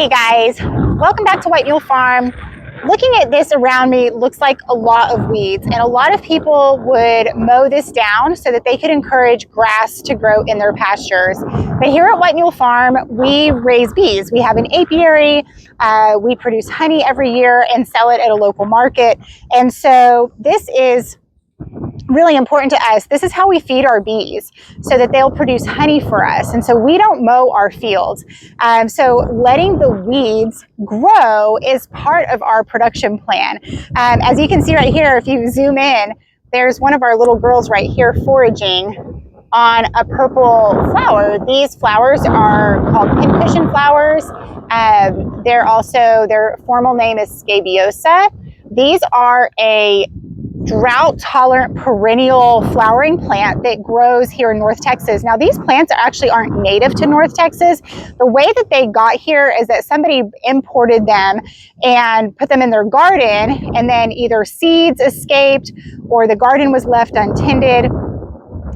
Hey guys, welcome back to White Mule Farm. Looking at this around me looks like a lot of weeds, and a lot of people would mow this down so that they could encourage grass to grow in their pastures. But here at White Mule Farm, we raise bees. We have an apiary, we produce honey every year and sell it at a local market. And so this is really important to us. This is how we feed our bees so that they'll produce honey for us. And so we don't mow our fields. So letting the weeds grow is part of our production plan. As you can see right here, if you zoom in, there's one of our little girls right here foraging on a purple flower. These flowers are called pincushion flowers. Their formal name is scabiosa. These are a drought-tolerant perennial flowering plant that grows here in North Texas. Now, these plants actually aren't native to North Texas. The way that they got here is that somebody imported them and put them in their garden, and then either seeds escaped or the garden was left untended,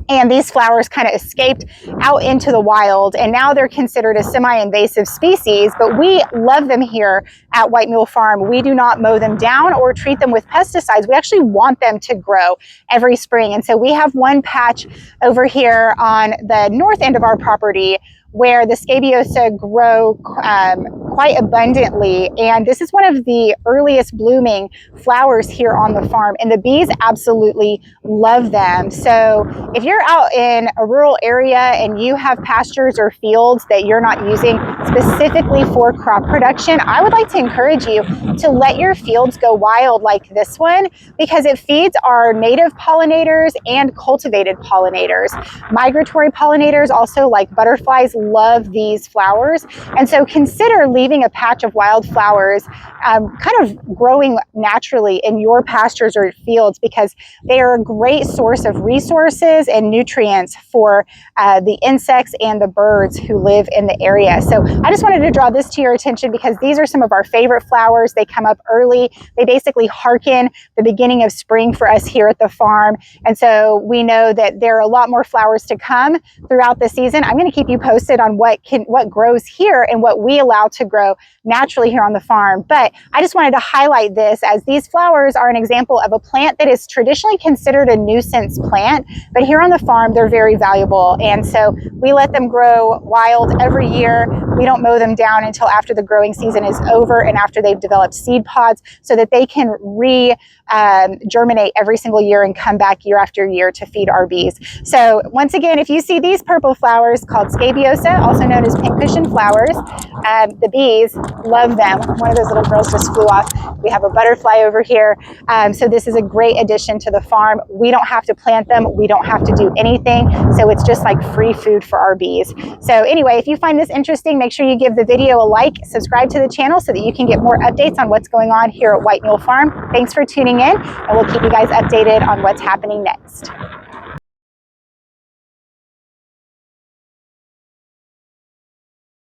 and these flowers kind of escaped out into the wild, and now they're considered a semi-invasive species. But we love them here at White Mule Farm. We do not mow them down or treat them with pesticides. We actually want them to grow every spring. And so we have one patch over here on the north end of our property where the scabiosa grow quite abundantly, and this is one of the earliest blooming flowers here on the farm, and the bees absolutely love them. So if you're out in a rural area and you have pastures or fields that you're not using specifically for crop production, I would like to encourage you to let your fields go wild like this one, because it feeds our native pollinators and cultivated pollinators. Migratory pollinators, also like butterflies, love these flowers, and so consider leaving a patch of wildflowers kind of growing naturally in your pastures or fields, because they are a great source of resources and nutrients for the insects and the birds who live in the area. So I just wanted to draw this to your attention because these are some of our favorite flowers. They come up early. They basically hearken the beginning of spring for us here at the farm, and so we know that there are a lot more flowers to come throughout the season. I'm going to keep you posted on what grows here and what we allow to grow naturally here on the farm. But I just wanted to highlight this, as these flowers are an example of a plant that is traditionally considered a nuisance plant, but here on the farm they're very valuable, and so we let them grow wild every year. We don't mow them down until after the growing season is over and after they've developed seed pods, so that they can germinate every single year and come back year after year to feed our bees. So once again, if you see these purple flowers called scabiosa, also known as pincushion flowers, the bees love them. One of those little girls just flew off. We have a butterfly over here. So this is a great addition to the farm. We don't have to plant them. We don't have to do anything. So it's just like free food for our bees. So anyway, if you find this interesting, make sure you give the video a like, subscribe to the channel so that you can get more updates on what's going on here at White Mule Farm. Thanks for tuning in, and we'll keep you guys updated on what's happening next.